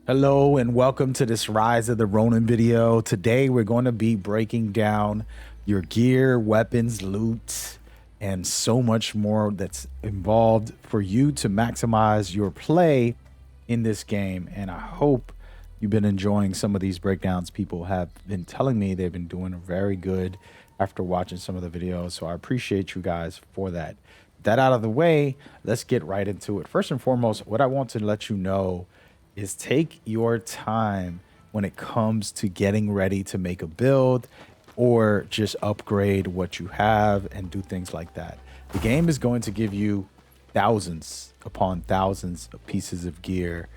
Hello and welcome to this Rise of the Ronin video. Today we're going to be breaking down your gear, weapons, loot, and so much more that's involved for you to maximize your play in this game. And I hope you've been enjoying some of these breakdowns. People have been telling me they've been doing very good after watching some of the videos. So I appreciate you guys for that. That out of the way, let's get right into it. First and foremost, what I want to let you know is take your time when it comes to getting ready to make a build or just upgrade what you have and do things like that. The game is going to give you thousands upon thousands of pieces of gear.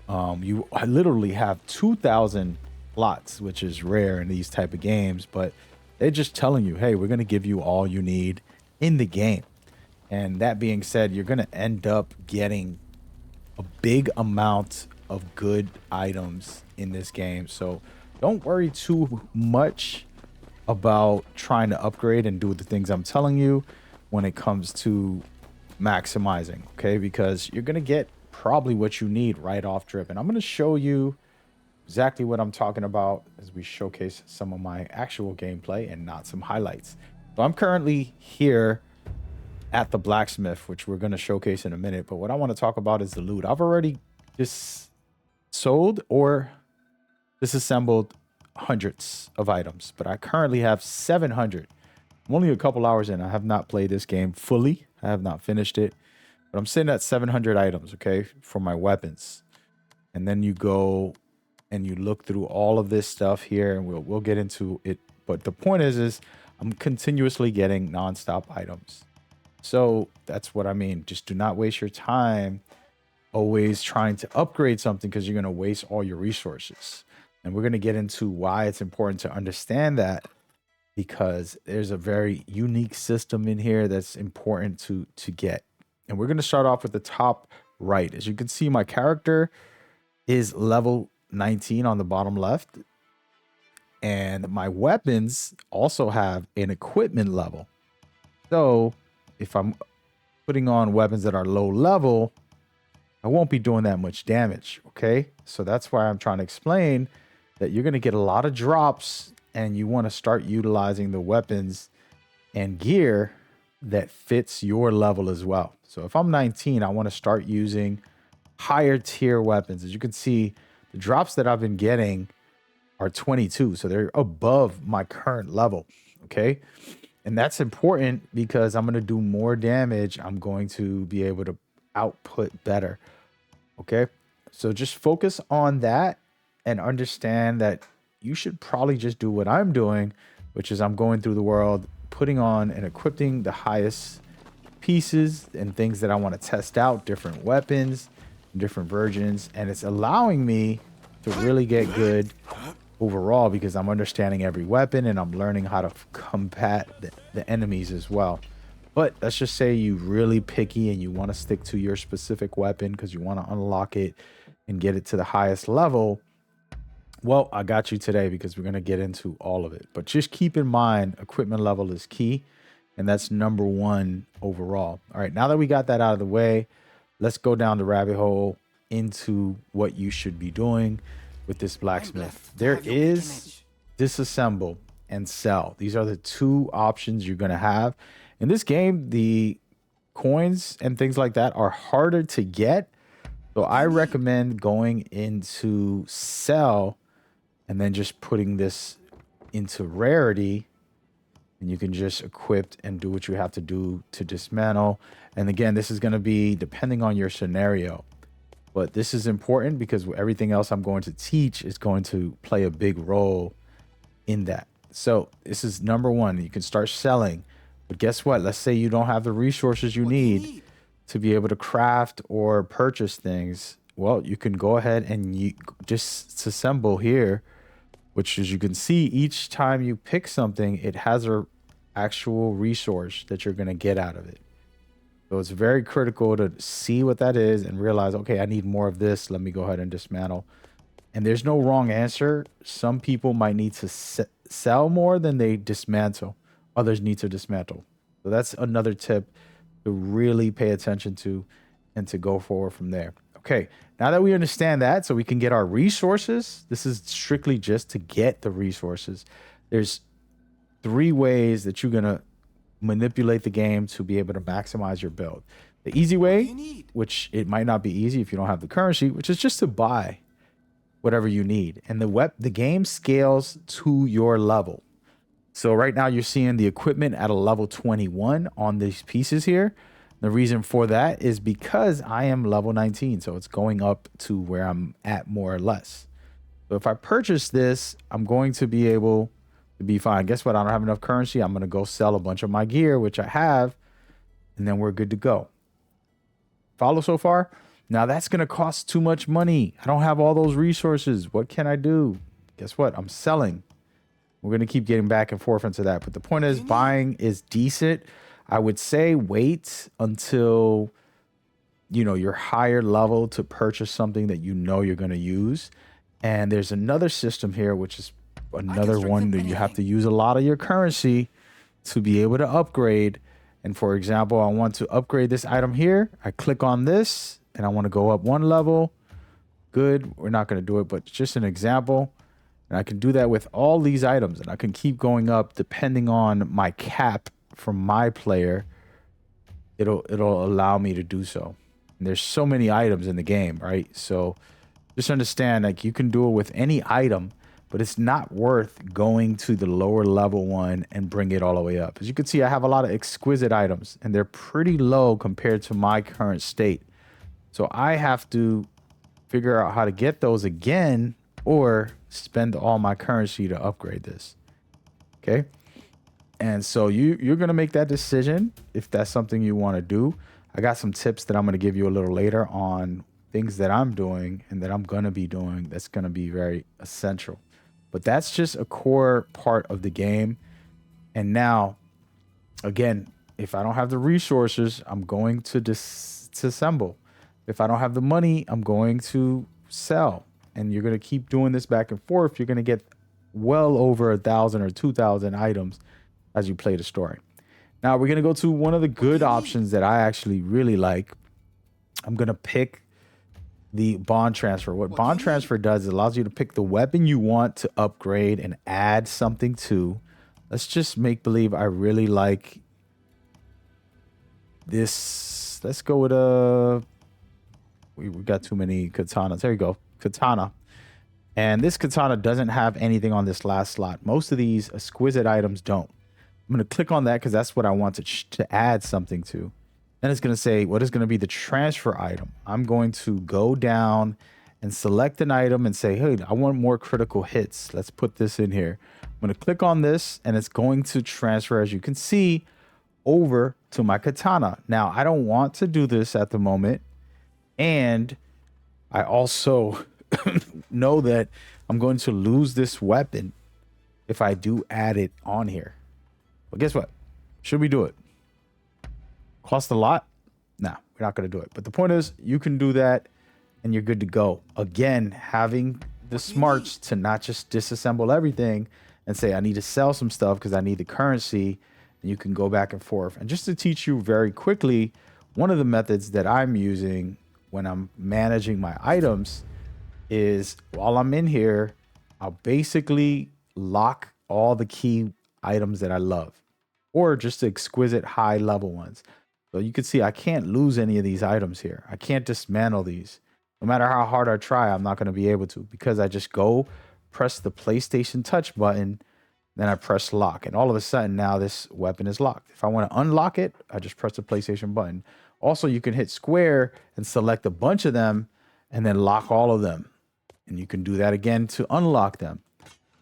You literally have 2,000 slots, which is rare in these type of games, but they're just telling you, hey, we're going to give you all you need in the game. And that being said, you're going to end up getting a big amount of good items in this game. So don't worry too much about trying to upgrade and do the things I'm telling you when it comes to maximizing, okay? Because you're going to get probably what you need right off trip. And I'm going to show you exactly what I'm talking about as we showcase some of my actual gameplay and not some highlights. So I'm currently here at the blacksmith, which we're going to showcase in a minute. But what I want to talk about is the loot. I've already just sold or disassembled hundreds of items, but I currently have 700. I'm only a couple hours in. I have not played this game fully. I have not finished it, but I'm sitting at 700 items, okay, for my weapons. And then you go and you look through all of this stuff here, and we'll get into it. But the point is I'm continuously getting nonstop items. So that's what I mean. Just do not waste your time always trying to upgrade something because you're going to waste all your resources. And we're going to get into why it's important to understand that, because there's a very unique system in here that's important to get. And we're going to start off with the top right. As you can see, my character is level 19 on the bottom left. And my weapons also have an equipment level. So if I'm putting on weapons that are low level, I won't be doing that much damage, okay? So that's why I'm trying to explain that you're going to get a lot of drops and you want to start utilizing the weapons and gear that fits your level as well. So if I'm 19, I want to start using higher tier weapons. As you can see, the drops that I've been getting are 22, so they're above my current level, okay? And that's important because I'm going to do more damage. I'm going to be able to output better. Okay, so just focus on that and understand that you should probably just do what I'm doing, which is I'm going through the world, putting on and equipping the highest pieces and things that I want to test out, different weapons, different versions, and it's allowing me to really get good overall because I'm understanding every weapon and I'm learning how to combat the enemies as well. But let's just say you're really picky and you want to stick to your specific weapon because you want to unlock it and get it to the highest level. Well, I got you today because we're going to get into all of it. But just keep in mind, equipment level is key. And that's number one overall. All right, now that we got that out of the way, let's go down the rabbit hole into what you should be doing with this blacksmith. There is disassemble and sell. These are the two options you're going to have. In this game, the coins and things like that are harder to get. So I recommend going into sell and then just putting this into rarity. And you can just equip and do what you have to do to dismantle. And again, this is going to be depending on your scenario. But this is important because everything else I'm going to teach is going to play a big role in that. So this is number one. You can start selling. But guess what? Let's say you don't have the resources you need to be able to craft or purchase things. Well, you can go ahead and you just assemble here, which as you can see, each time you pick something, it has a actual resource that you're going to get out of it. So it's very critical to see what that is and realize, okay, I need more of this. Let me go ahead and dismantle. And there's no wrong answer. Some people might need to sell more than they dismantle. Others need to dismantle. So that's another tip to really pay attention to and to go forward from there. Okay, now that we understand that, so we can get our resources, this is strictly just to get the resources. There's 3 ways that you're gonna manipulate the game to be able to maximize your build. The easy way, which it might not be easy if you don't have the currency, which is just to buy whatever you need. And the game scales to your level. So right now you're seeing the equipment at a level 21 on these pieces here. The reason for that is because I am level 19, so it's going up to where I'm at more or less. So if I purchase this, I'm going to be able to be fine. Guess what? I don't have enough currency. I'm going to go sell a bunch of my gear, which I have, and then we're good to go. Follow so far? Now that's going to cost too much money. I don't have all those resources. What can I do? Guess what? I'm selling. We're going to keep getting back and forth into that. But the point is, buying is decent. I would say wait until, you're higher level to purchase something that you're going to use. And there's another system here, which is another one that you have to use a lot of your currency to be able to upgrade. And for example, I want to upgrade this item here. I click on this and I want to go up 1 level. Good. We're not going to do it, but just an example. And I can do that with all these items, and I can keep going up depending on my cap from my player. It'll allow me to do so. And there's so many items in the game, right? So just understand, like, you can do it with any item, but it's not worth going to the lower level one and bring it all the way up. As you can see, I have a lot of exquisite items, and they're pretty low compared to my current state. So I have to figure out how to get those again, or spend all my currency to upgrade this. Okay. And so you're going to make that decision if that's something you want to do. I got some tips that I'm going to give you a little later on things that I'm doing and that I'm going to be doing that's going to be very essential. But that's just a core part of the game. And now, again, if I don't have the resources, I'm going to disassemble. If I don't have the money, I'm going to sell. And you're going to keep doing this back and forth. You're going to get well over 1,000 or 2,000 items as you play the story. Now we're going to go to one of the good options that I actually really like. I'm going to pick the bond transfer. What bond transfer does is allows you to pick the weapon you want to upgrade and add something to. Let's just make believe I really like this. Let's go with we got too many katanas. There you go. Katana. And this katana doesn't have anything on this last slot. Most of these exquisite items don't. I'm going to click on that because that's what I want to add something to. Then it's going to say what is going to be the transfer item. I'm going to go down and select an item and say, hey, I want more critical hits. Let's put this in here. I'm going to click on this and it's going to transfer, as you can see, over to my katana. Now, I don't want to do this at the moment. And I also know that I'm going to lose this weapon if I do add it on here. But guess what? Should we do it? Cost a lot? No, we're not going to do it. But the point is, you can do that and you're good to go. Again, having the smarts to not just disassemble everything and say, I need to sell some stuff because I need the currency. And you can go back and forth. And just to teach you very quickly, one of the methods that I'm using when I'm managing my items is while I'm in here, I'll basically lock all the key items that I love, or just the exquisite high level ones. So you can see I can't lose any of these items here. I can't dismantle these. No matter how hard I try, I'm not going to be able to, because I just go press the PlayStation touch button, then I press lock, and all of a sudden now this weapon is locked. If I want to unlock it, I just press the PlayStation button. Also, you can hit square and select a bunch of them and then lock all of them. And you can do that again to unlock them.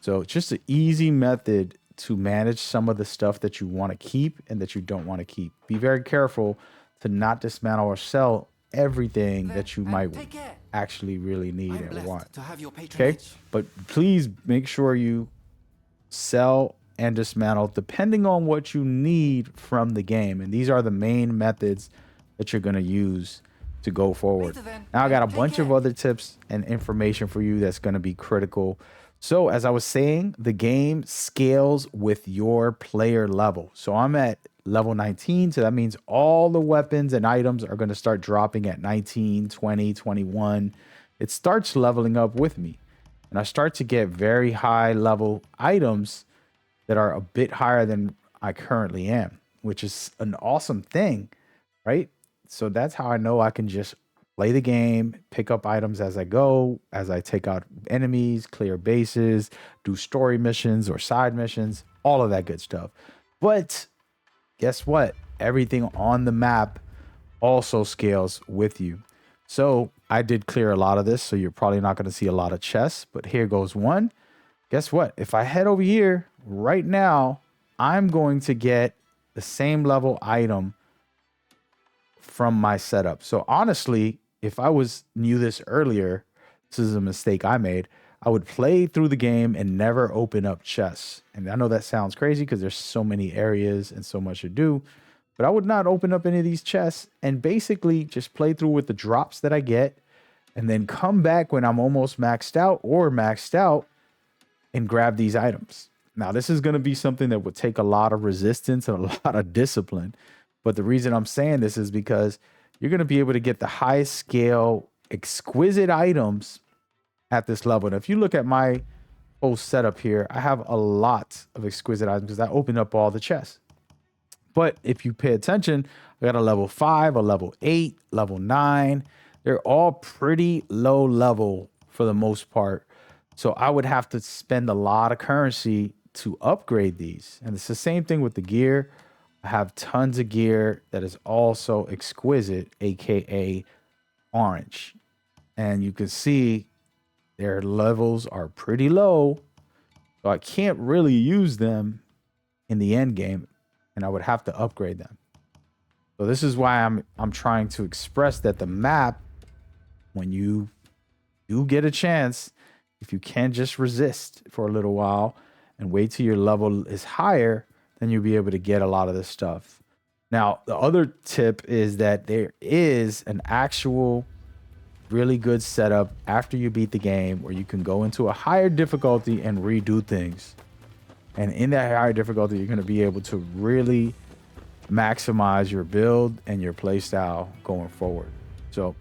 So it's just an easy method to manage some of the stuff that you want to keep and that you don't want to keep. Be very careful to not dismantle or sell everything that you might actually really need and want. Okay? But please make sure you sell and dismantle depending on what you need from the game. And these are the main methods that you're going to use to go forward. Now I got a bunch of other tips and information for you that's going to be critical. So as I was saying, the game scales with your player level. So I'm at level 19. So that means all the weapons and items are going to start dropping at 19, 20, 21. It starts leveling up with me. And I start to get very high level items that are a bit higher than I currently am, which is an awesome thing, right? So that's how I know I can just play the game, pick up items as I go, as I take out enemies, clear bases, do story missions or side missions, all of that good stuff. But guess what? Everything on the map also scales with you. So I did clear a lot of this, so you're probably not going to see a lot of chests, but here goes one. Guess what? If I head over here right now, I'm going to get the same level item from my setup. So honestly, if I knew this earlier, this is a mistake I made. I would play through the game and never open up chests. And I know that sounds crazy because there's so many areas and so much to do, but I would not open up any of these chests and basically just play through with the drops that I get and then come back when I'm almost maxed out or maxed out and grab these items. Now, this is going to be something that would take a lot of resistance and a lot of discipline. But the reason I'm saying this is because you're going to be able to get the highest scale, exquisite items at this level. And if you look at my whole setup here, I have a lot of exquisite items because I opened up all the chests. But if you pay attention, I got a level 5, a level 8, level 9. They're all pretty low level for the most part. So I would have to spend a lot of currency to upgrade these. And it's the same thing with the gear. I have tons of gear that is also exquisite, aka orange. And you can see their levels are pretty low. So I can't really use them in the end game, and I would have to upgrade them. So this is why I'm trying to express that the map, when you do get a chance, if you can just resist for a little while and wait till your level is higher, then you'll be able to get a lot of this stuff. Now, the other tip is that there is an actual really good setup after you beat the game where you can go into a higher difficulty and redo things. And in that higher difficulty, you're going to be able to really maximize your build and your play style going forward. So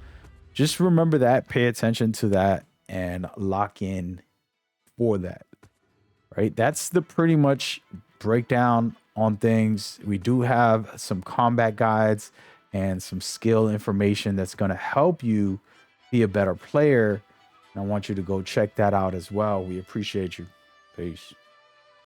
just remember that, pay attention to that, and lock in for that. Right? That's the pretty much breakdown on things. We do have some combat guides and some skill information that's going to help you be a better player. And I want you to go check that out as well. We appreciate you. Peace.